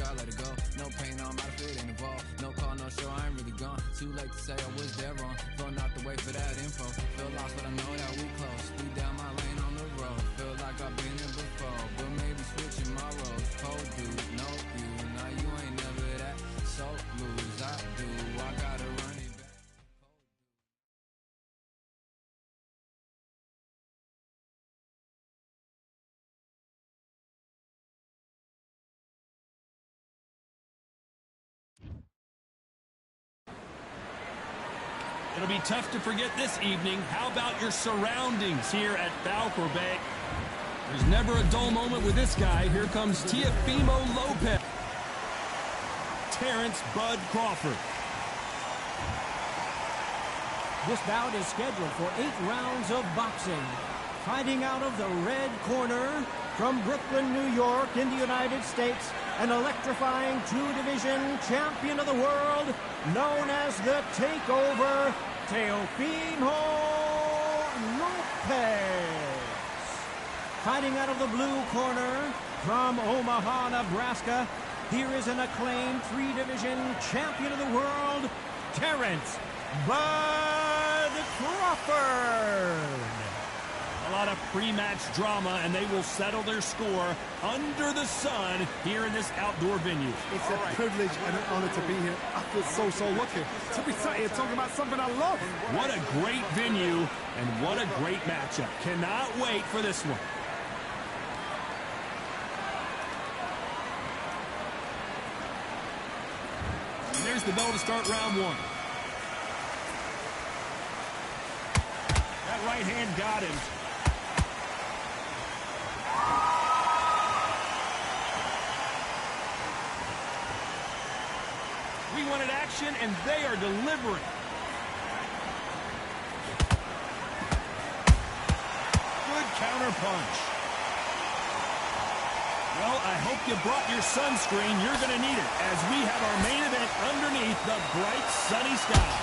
I let it go. No pain, no, I'm out of it, ain't involved. No call, no show, I ain't really gone. Too late to say I was there wrong. Feel not to wait for that info. Feel lost, but I know that we close. Speed down my lane on the road. Feel like I've been here before, but maybe switching my roles. Cold dude, no you. Now you ain't never that. So lose, I do. I gotta run it back. It'll be tough to forget this evening. How about your surroundings here at Falcor Bay? There's never a dull moment with this guy. Here comes Teofimo Lopez. Terrence Bud Crawford. This bout is scheduled for 8 rounds of boxing. Fighting out of the red corner from Brooklyn, New York in the United States, an electrifying 2-division champion of the world known as the Takeover, Teofimo Lopez. Fighting out of the blue corner from Omaha, Nebraska, here is an acclaimed 3-division champion of the world, Terrence Bud Crawford. A lot of pre-match drama, and they will settle their score under the sun here in this outdoor venue. It's a privilege and an honor to be here. I feel so lucky to be sat here talking about something I love. What a great venue, and what a great matchup. Cannot wait for this one. And there's the bell to start round 1. That right hand got him. We wanted action, and they are delivering. Good counter punch. Well, I hope you brought your sunscreen. You're going to need it as we have our main event underneath the bright sunny sky.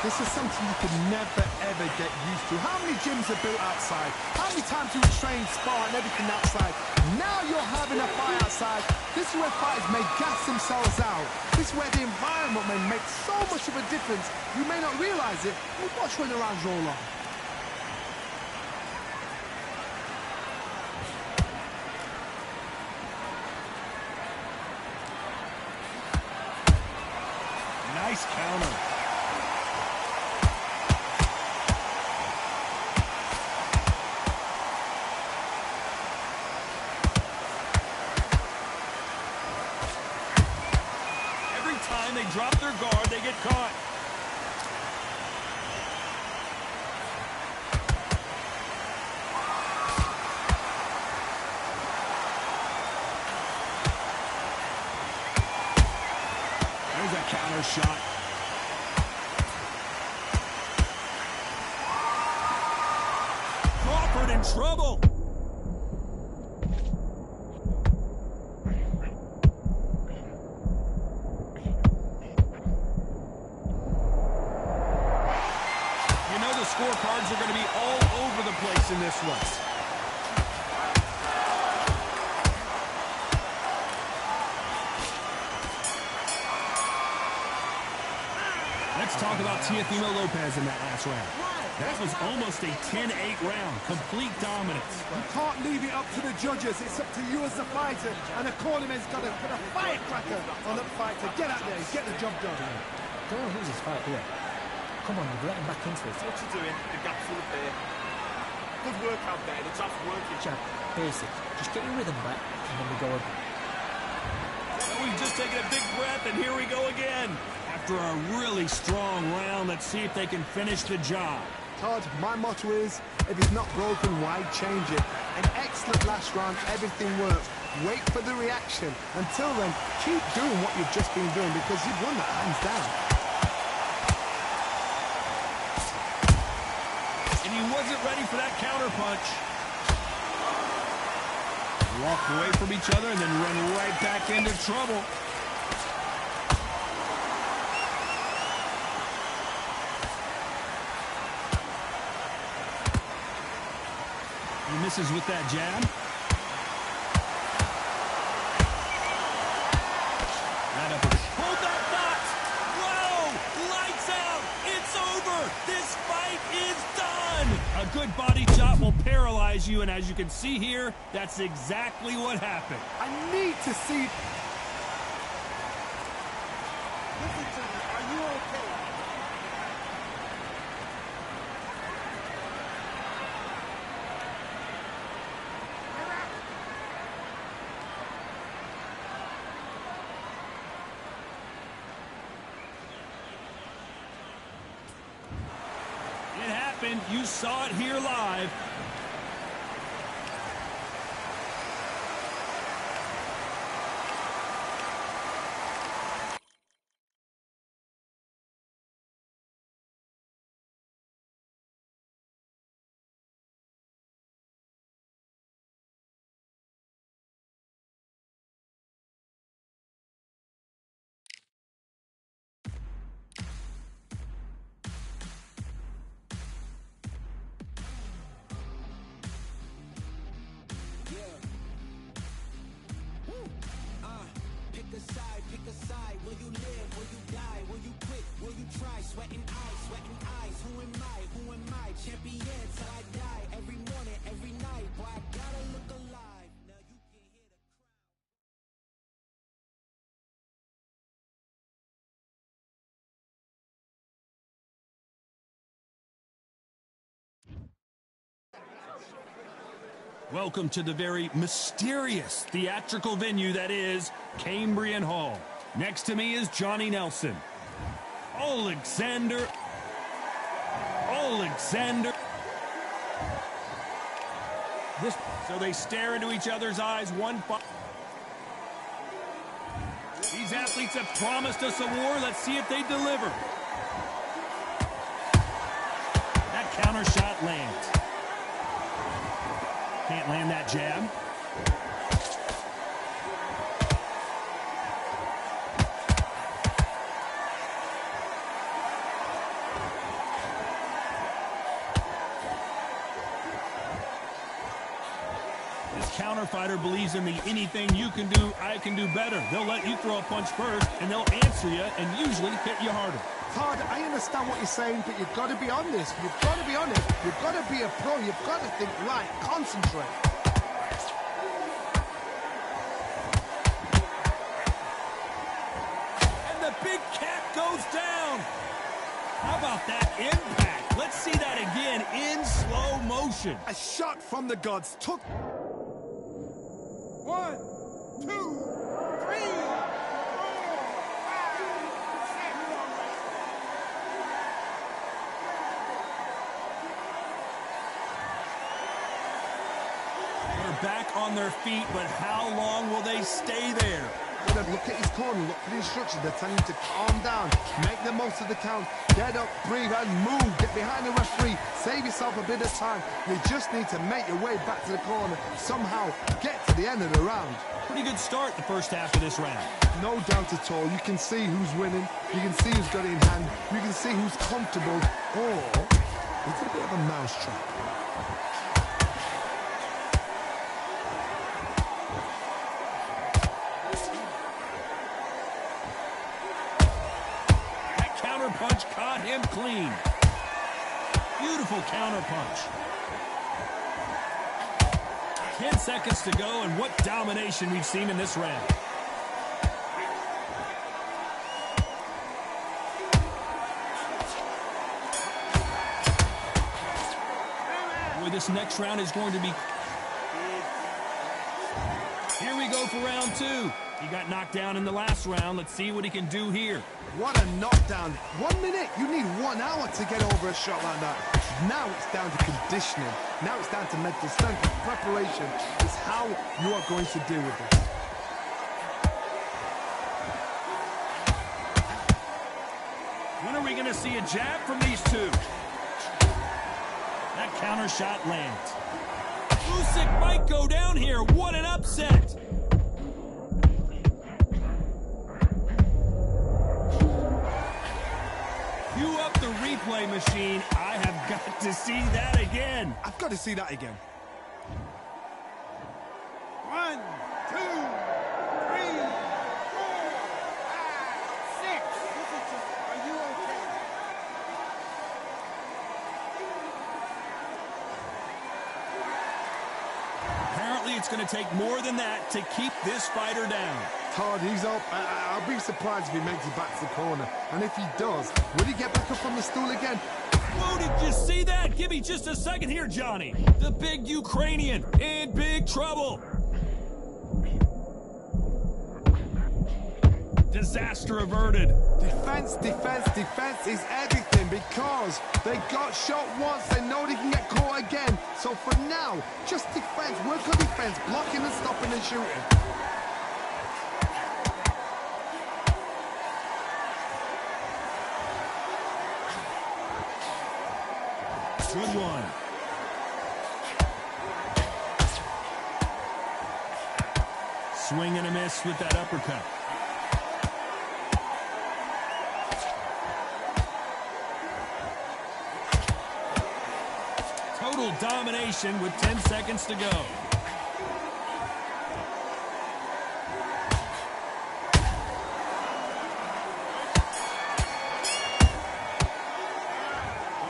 This is something you could never, ever get used to. How many gyms are built outside? How many times do you train, spar, and everything outside? Now you're having a fight outside. This is where fighters may gas themselves out. This is where the environment may make so much of a difference. You may not realize it, but watch when the rounds roll on. Nice counter. They drop their guard, they get caught. There's a counter shot. Crawford in trouble. Scorecards are going to be all over the place in this one. Let's talk about Teofimo Lopez in that last round. That was almost a 10-8 round. Complete dominance. You can't leave it up to the judges. It's up to you as the fighter. And the cornerman's got to put a firecracker on the fighter. Get out there, get the job done. Don't lose his fight here. Come on, you've let him back into it. What you doing? The gap's full of beer. Good work out there. The top's working. Chad, basic. Just get your rhythm back, and then we go on. And we've just taken a big breath, and here we go again. After a really strong round, let's see if they can finish the job. Todd, my motto is, if it's not broken, why change it? An excellent last round, everything worked. Wait for the reaction. Until then, keep doing what you've just been doing because you've won that hands down. And he wasn't ready for that counter punch. Walk away from each other and then run right back into trouble. He misses with that jab. good body shot will paralyze you, and as you can see here, that's exactly what happened. I need to see... Listen to me. Are you okay? It happened. You saw it here live. Pick a side. Will you live? Will you die? Will you quit? Will you try? Sweating eyes. Who am I? Champion till I die. Every morning, every night. Boy, I gotta look alive. Now you can hear the crowd. Welcome to the very mysterious theatrical venue that is Cambrian Hall. Next to me is Johnny Nelson. Alexander. So they stare into each other's eyes. These athletes have promised us a war. Let's see if they deliver. That counter shot lands. Can't land that jab. Counter fighter believes in the anything you can do, I can do better. They'll let you throw a punch first, and they'll answer you and usually hit you harder. Todd, I understand what you're saying, but you've got to be honest. You've got to be honest. You've got to be a pro. You've got to think right. Concentrate. And the big cat goes down. How about that impact? Let's see that again in slow motion. A shot from the gods took... 1, 2, 3, 4, 5, 6. They're back on their feet, but how long will they stay there? Look at his corner, look for the instructions. They're telling him to calm down, make the most of the count, get up, breathe, and move. Get behind the referee, save yourself a bit of time. You just need to make your way back to the corner, somehow get to the end of the round. Pretty good start the first half of this round. No doubt at all. You can see who's winning, you can see who's got it in hand, you can see who's comfortable, or it's a bit of a mousetrap. Punch caught him clean. Beautiful counter punch. 10 seconds to go, and what domination we've seen in this round. Boy, this next round is going to be... Here we go for round 2. He got knocked down in the last round. Let's see what he can do here. What a knockdown. 1 minute. You need 1 hour to get over a shot like that. Now it's down to conditioning. Now it's down to mental strength. Preparation is how you are going to deal with this. When are we going to see a jab from these two? That counter shot lands. Usyk might go down here. What an upset. Cue up the replay machine. I have got to see that again. I've got to see that again. 1, 2, 3, 4, 5, 6. Are you okay? it's going to take more than that to keep this fighter down. Todd, he's up. I'll be surprised if he makes it back to the corner. And if he does, will he get back up on the stool again? Whoa, did you see that? Give me just a second here, Johnny. The big Ukrainian in big trouble. Disaster averted. Defense, defense, defense is everything because they got shot once. They know they can get caught again. So for now, just defense. Work on defense. Blocking and stopping and shooting. Good one. Swing and a miss with that uppercut. Total domination with 10 seconds to go.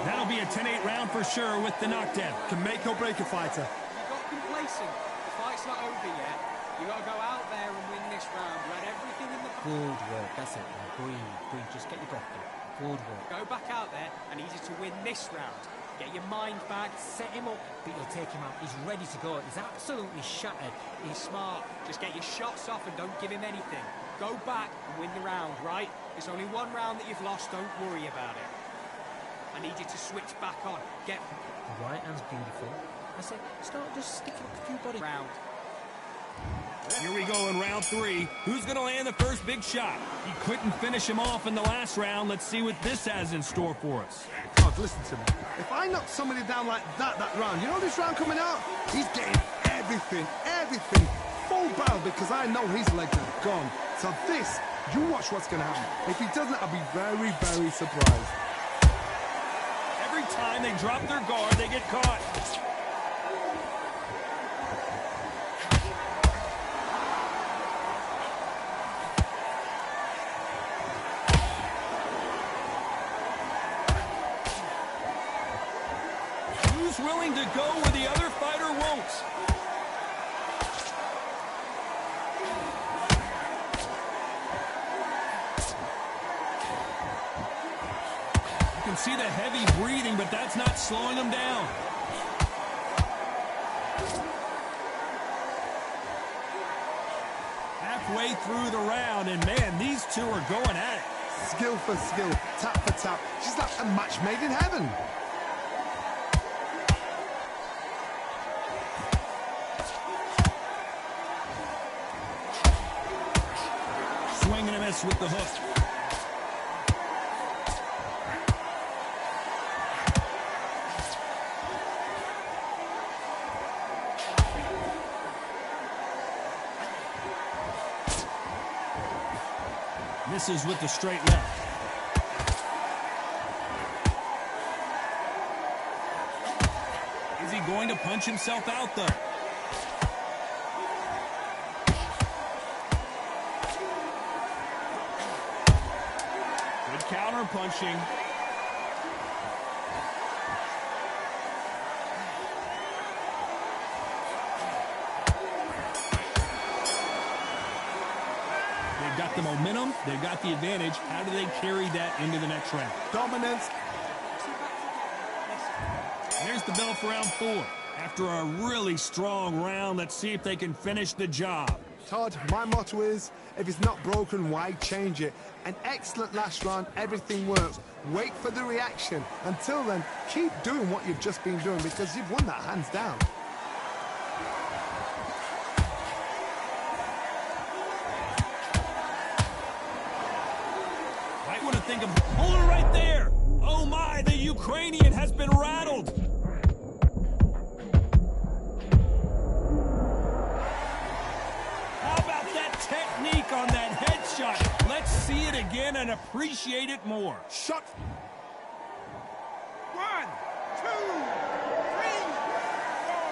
That'll be a 10-8 round for sure with the knockdown. Can make or break a fighter. You got complacent. The fight's not over yet. You got to go out there and win this round. You had everything in the... Good work. That's it. Now breathe. Just get your breath back. Good work. Go back out there. I need you to win this round. Get your mind back. Set him up, but you'll take him out. He's ready to go. He's absolutely shattered. He's smart. Just get your shots off and don't give him anything. Go back and win the round, right? There's only one round that you've lost. Don't worry about it. I need you to switch back on. Get... The right hand's beautiful. I said, start just sticking a few body round. Here we go in round 3. Who's going to land the first big shot? He couldn't finish him off in the last round. Let's see what this has in store for us. Todd, listen to me. If I knock somebody down like that round, you know this round coming out? He's getting everything, full barrel because I know his legs are gone. So this, you watch what's going to happen. If he doesn't, I'll be very, very surprised. Every time they drop their guard, they get caught. Who's willing to go where the other fighter won't? You can see the heavy breathing, but that's not slowing him down. Halfway through the round, and man, these two are going at it. Skill for skill, tap for tap. She's like a match made in heaven. Swing and a miss with the hook. Misses with the straight left. Is he going to punch himself out, though? Good counter punching. They've got the momentum. They've got the advantage. How do they carry that into the next round? Dominance. There's the bell for round 4. After a really strong round, let's see if they can finish the job. Todd, my motto is, if it's not broken, why change it? An excellent last round, everything works. Wait for the reaction. Until then, keep doing what you've just been doing because you've won that hands down. Might want to think of... Hold it right there! Oh my, the Ukrainian has been rattled! How about that technique on that headshot? Let's see it again and appreciate it more. Shot. 1, 2, 3, 4,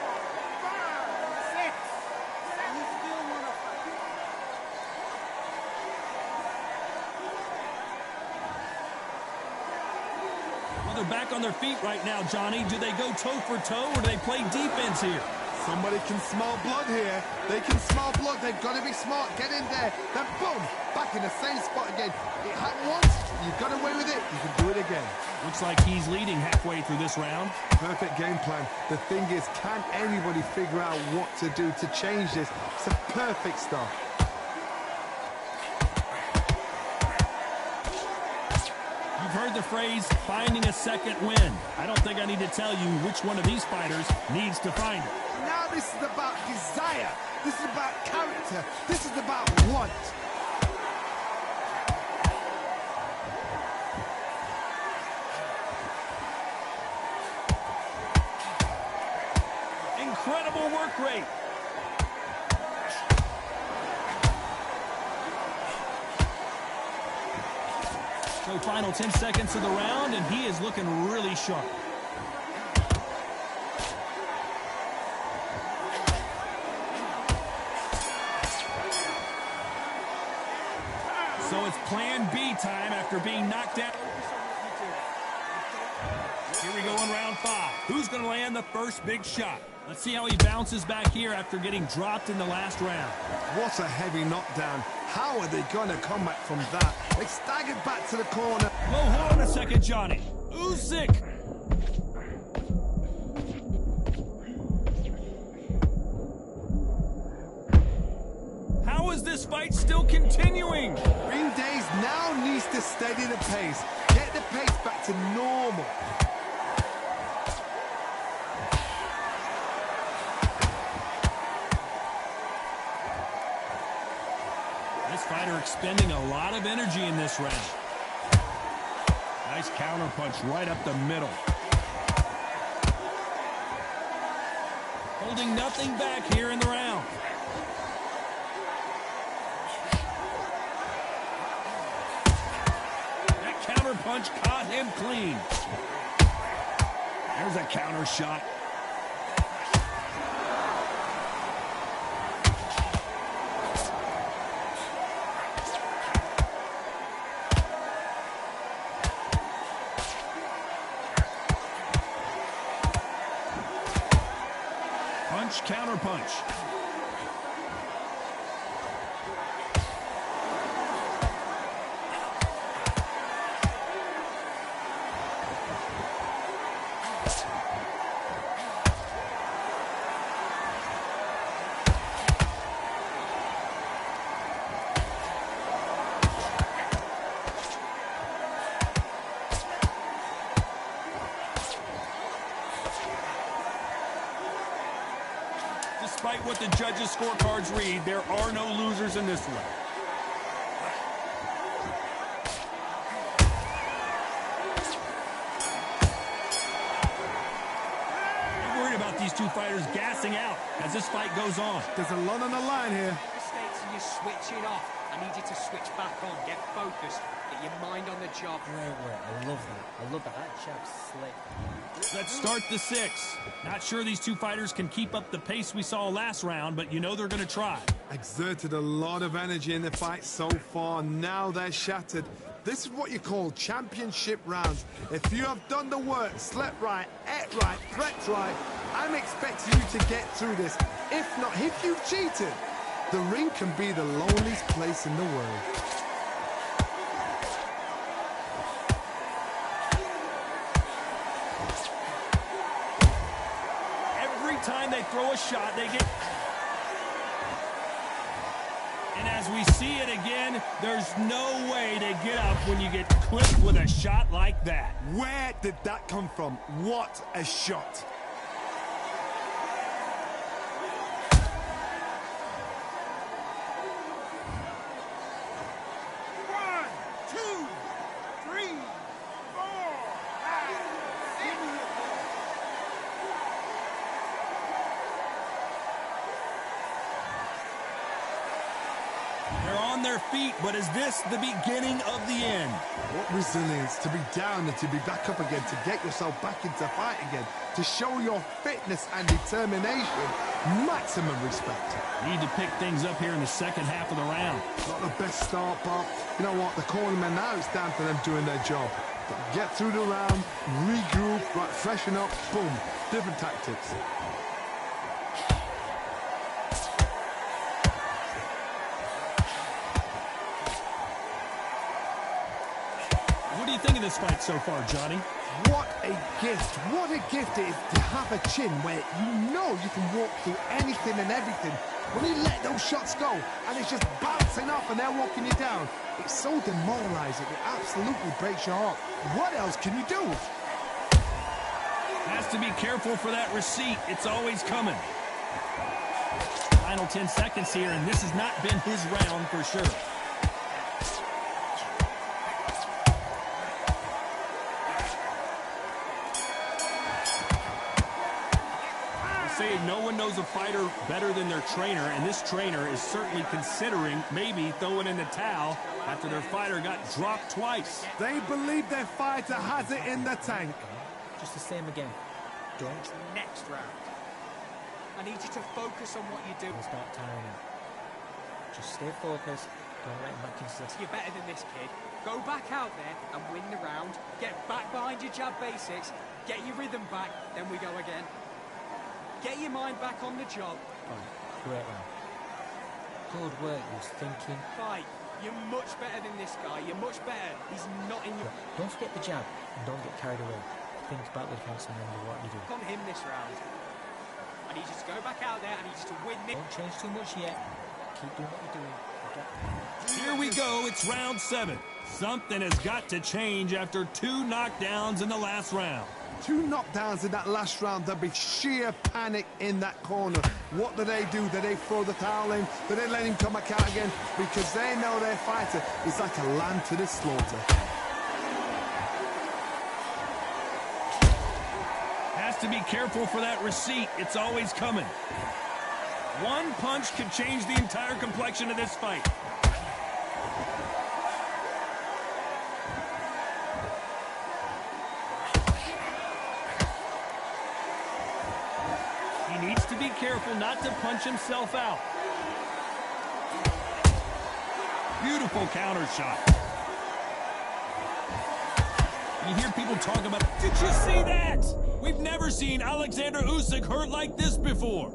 5, 6. And you still want to fight. Well, they're back on their feet right now, Johnny. Do they go toe for toe or do they play defense here? Somebody can smell blood here. They can smell blood. They've got to be smart. Get in there. Then boom, back in the same spot again. It happened once. You got away with it. You can do it again. Looks like he's leading halfway through this round. Perfect game plan. The thing is, can anybody figure out what to do to change this? It's a perfect start. You've heard the phrase, finding a second win. I don't think I need to tell you which one of these fighters needs to find it. Now this is about desire. This is about character. This is about want. Incredible work rate. So final 10 seconds of the round, and he is looking really sharp. So it's plan B time after being knocked out. Here we go in round 5. Who's going to land the first big shot? Let's see how he bounces back here after getting dropped in the last round. What a heavy knockdown. How are they going to come back from that? They staggered back to the corner. Whoa, hold on a second, Johnny. Usyk. How is this fight still continuing? Green Days now needs to steady the pace. Get the pace back to normal. This fighter expending a lot of energy in this round. Nice counter punch right up the middle. Holding nothing back here in the round. That counter punch caught him clean. There's a counter shot. Punch, counter punch. Despite what the judges' scorecards read, there are no losers in this one. I'm worried about these two fighters gassing out as this fight goes on. There's a lot on the line here. Mistakes and you're switching off. I need you to switch back on. Get focused. Get your mind on the job. Great work. I love that. I love that. That chap's slick. Let's start the 6. Not sure these two fighters can keep up the pace we saw last round, but you know they're going to try. Exerted a lot of energy in the fight so far. Now they're shattered. This is what you call championship rounds. If you have done the work, slept right, ate right, prepped right, I'm expecting you to get through this. If not, if you've cheated, the ring can be the loneliest place in the world. Time they throw a shot, they get... And as we see it again, there's no way to get up when you get clipped with a shot like that. Where did that come from? What a shot. They're on their feet, but is this the beginning of the end? What resilience to be down and to be back up again, to get yourself back into fight again, to show your fitness and determination. Maximum respect. Need to pick things up here in the second half of the round. Not the best start, but you know what? The cornermen now, it's down to them doing their job. Get through the round, regroup, right, freshen up, boom. Different tactics. enjoying this fight so far, Johnny. What a gift. What a gift it is to have a chin where you know you can walk through anything and everything. When you let those shots go and it's just bouncing off and they're walking you down, it's so demoralizing. It absolutely breaks your heart. What else can you do? Has to be careful for that receipt. It's always coming. Final 10 seconds here, and this has not been his round for sure. No one knows a fighter better than their trainer, and this trainer is certainly considering maybe throwing in the towel after their fighter got dropped twice. They believe their fighter has it in the tank. Just the same again. Don't. Next round. I need you to focus on what you do. We'll start tiring out. Just stay focused. Don't let him back into this. You're better than this, kid. Go back out there and win the round. Get back behind your jab basics. Get your rhythm back. Then we go again. Get your mind back on the job. Right, great round. Good work, he was thinking. Fight. You're much better than this guy. You're much better. He's not in your... Don't forget the jab and don't get carried away. Think about the defense and remember what you do. On him this round. I need you to go back out there. I need you to win this. Don't change too much yet. Keep doing what you're doing. Here we go. It's round 7. Something has got to change after 2 knockdowns in the last round. 2 knockdowns in that last round. There'll be sheer panic in that corner. What do? Do they throw the towel in? Do they let him come back out again? Because they know their fighter is like a lamb to the slaughter. Has to be careful for that receipt. It's always coming. One punch could change the entire complexion of this fight. He needs to be careful not to punch himself out. Beautiful counter shot. You hear people talk about, did you see that? We've never seen Alexander Usyk hurt like this before.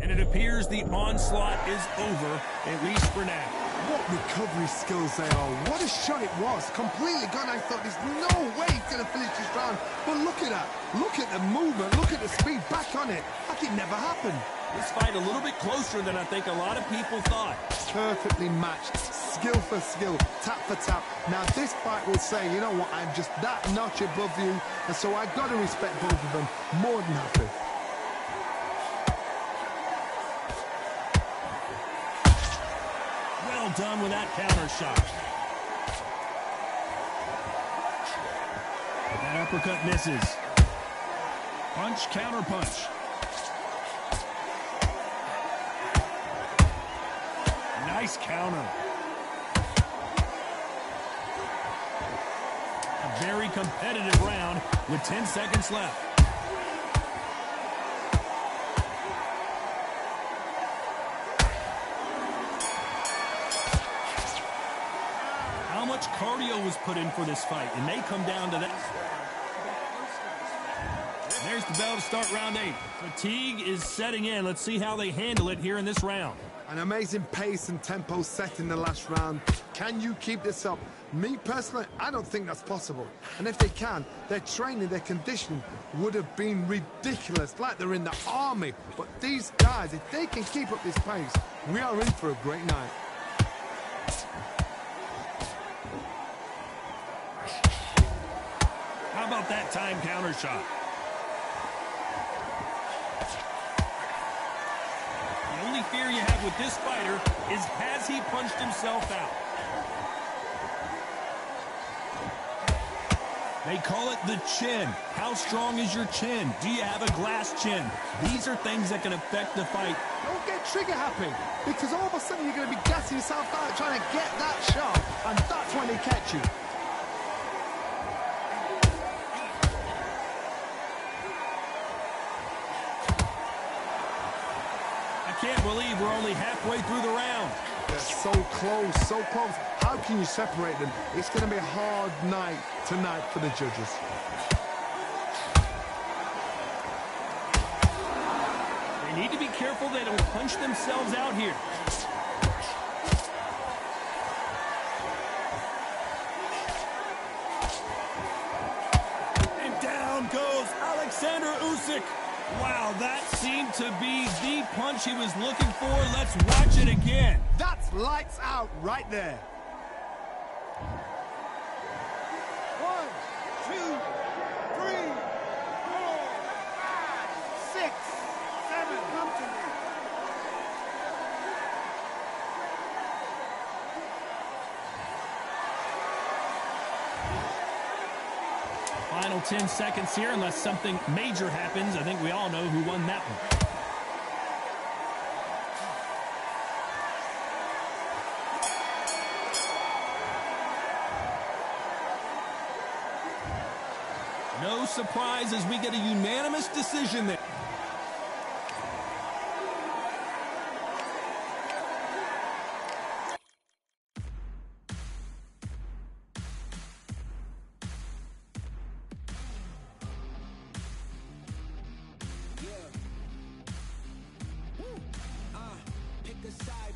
And it appears the onslaught is over, at least for now. What recovery skills they are. What a shot it was. Completely gone. I thought there's no way he's going to finish this round. But look at that. Look at the movement. Look at the speed. Back on it. Like it never happened. This fight a little bit closer than I think a lot of people thought. Perfectly matched. Skill for skill. Tap for tap. Now this fight will say, you know what, I'm just that notch above you. And so I've got to respect both of them. More than happy. Well done with that counter shot. That uppercut misses. Punch, counter punch. Nice counter. A very competitive round with 10 seconds left. How much cardio was put in for this fight? It may come down to that. There's the bell to start round 8. Fatigue is setting in. Let's see how they handle it here in this round. An amazing pace and tempo set in the last round. Can you keep this up? Me, personally, I don't think that's possible. And if they can, their training, their conditioning would have been ridiculous, like they're in the army. But these guys, if they can keep up this pace, we are in for a great night. How about that time counter shot? The only fear you have with this fighter is, has he punched himself out? They call it the chin. How strong is your chin? Do you have a glass chin? These are things that can affect the fight. Don't get trigger happy, because all of a sudden you're going to be gassing yourself out trying to get that shot, and that's when they catch you. I can't believe we're only halfway through the round. They're so close, so close. How can you separate them? It's going to be a hard night tonight for the judges. They need to be careful they don't punch themselves out here. Alexander Usyk. Wow, that seemed to be the punch he was looking for. Let's watch it again. That's lights out right there. 1, 2, 3, 4, 5, 6, 7. Come to me. Final 10 seconds here, unless something major happens. I think we all know who won that one. No surprise as we get a unanimous decision there.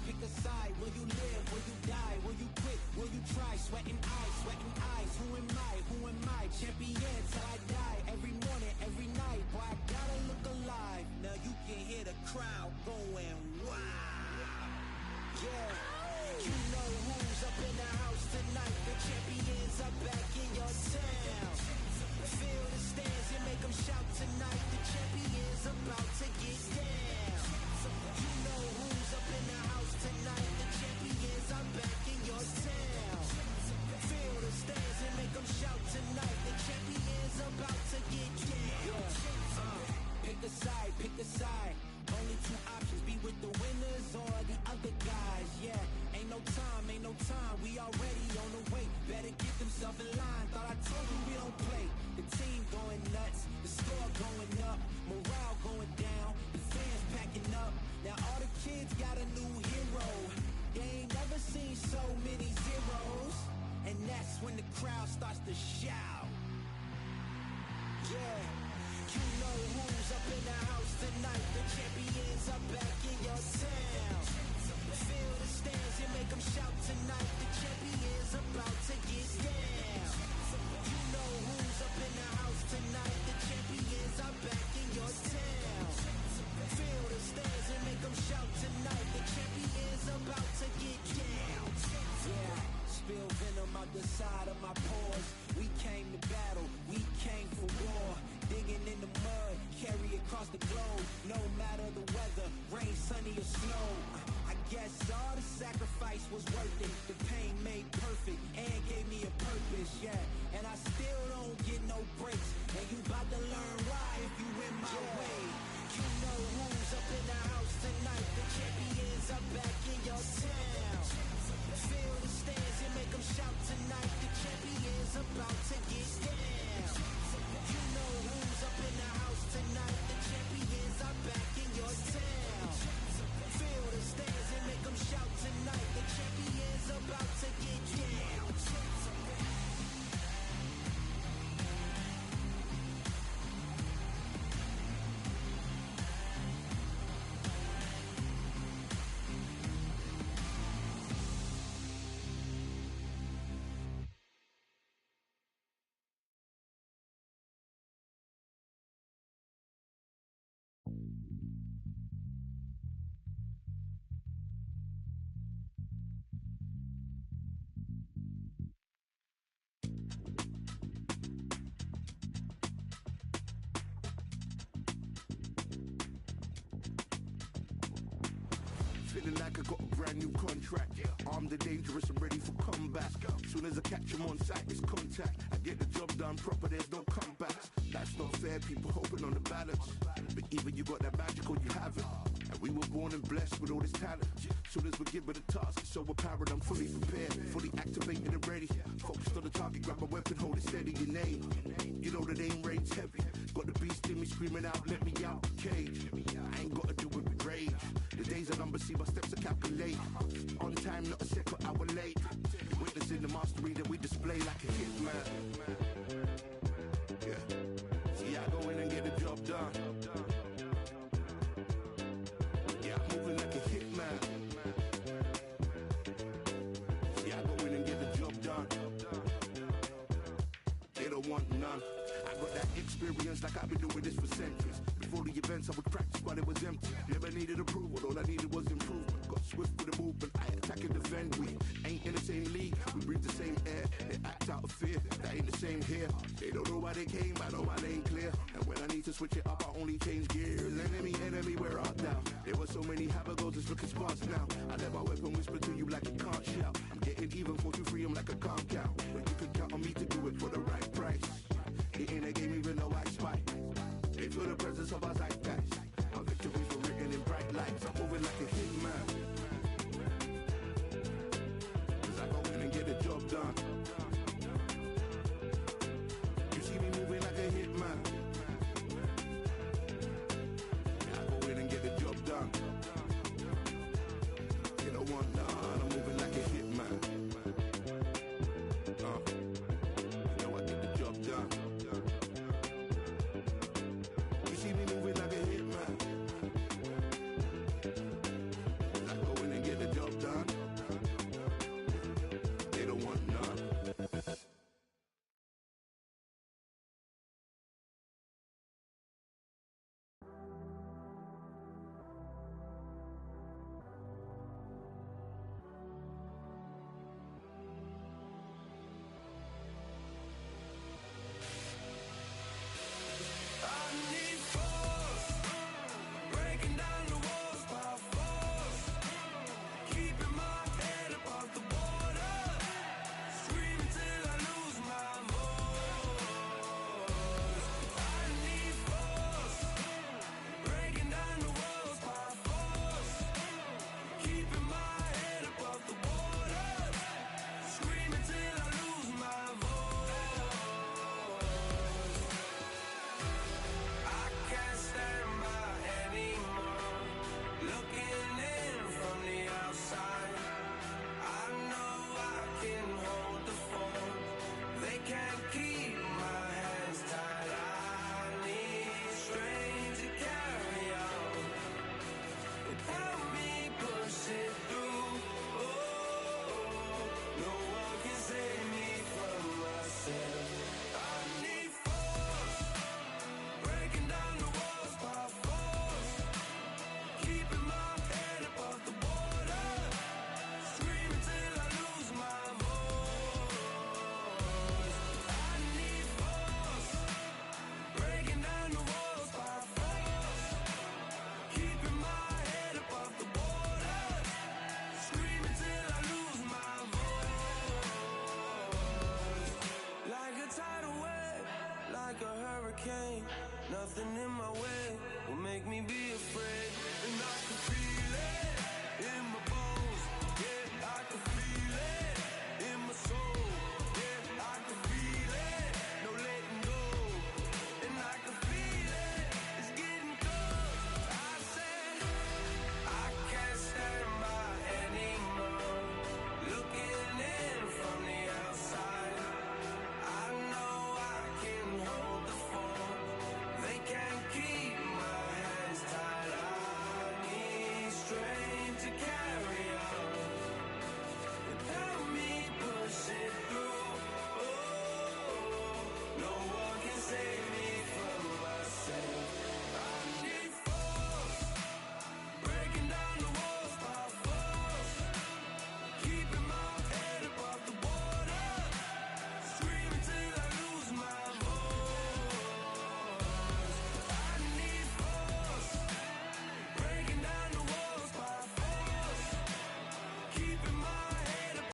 Pick a side. Will you live? Will you die? Will you quit? Will you try? Sweating eyes. Who am I? Champion till I die. Every morning, every night. Boy, I gotta look alive. Now you can hear the crowd going wow. Yeah, you know who's up in the house tonight. The champions are back in your town. Feel the stands and make them shout tonight. The champions about to get down. You know who's up in the house tonight. The champions are back in your town. Feel the stands and make them shout tonight. The champions about to get down. Pick a side. Only two options, be with the winners or the other guys. Yeah, ain't no time. We already on the way. Better get themselves in line. Thought I told you we don't play. The team going nuts, the score going up, morale going down, the fans packing up. Now all the kids got a new hero. They ain't never seen so many zeros. And that's when the crowd starts to shout. Yeah, you know who's up in the house tonight. The champions are back in your town. Feel the stands and make them shout tonight. The champions about to get down. You know who's up in the house tonight. The champions are back in your town. Feel the stands and make them shout tonight. The champions about to get down. Yeah, spill venom out the side of my pores. We came to battle, we came for war. Digging in the mud, carry across the globe. No matter the weather, rain, sunny or snow. I guess all the sacrifice was worth it. The pain made perfect and gave me a purpose, yeah. And I still don't get no breaks. And you about to learn why if you in my way. You know who's up in the house tonight. The champions are back in your town. Feel the stands and make them shout tonight. The champions about to get down. You know who's up in the house tonight. The champions are back in your town. Feel the stands and make them shout tonight. The champions about to get down. Feeling like I got a brand new contract. Armed and dangerous and ready for combat. Soon as I catch him on sight, it's contact. I get the job done proper, there's no comebacks. That's not fair, people hoping on the balance. But either you got that magic or you haven't. And we were born and blessed with all this talent. Soon as we give it a task, it's so apparent I'm fully prepared, fully activated and ready. Focused on the target, grab my weapon, hold it steady, your name. You know the aim rain's heavy. Got the beast in me screaming out, let me out the cage. I ain't gotta do it with rage. The days are numbered, see my steps are calculate. On time, not a second hour late. Witnessing the mastery that we display like a hitman. Yeah. See, I go in and get the job done. Yeah, I'm moving like a hitman. See, I go in and get the job done. They don't want none. I got that X experience like I've been doing this for centuries. Before the events I would practice but it was empty. Never needed approval, all I needed was improvement. Got swift with the movement, I attack and defend. We ain't in the same league, we breathe the same air. They act out of fear, that ain't the same here. They don't know why they came, I know my lane clear. And when I need to switch it up, I only change gears. Enemy, where art thou? There were so many habagos, it's looking sparse now. I let my weapon whisper to you like it can't shout. I'm getting even, 4-2-3, I'm like a calm count. But you can count on me to do it for the right price. It ain't a game even though I spite. They feel the presence of our zeitgeist. Our victories were written in bright lights. I'm moving like a hitman. Cause I go in and get the job done.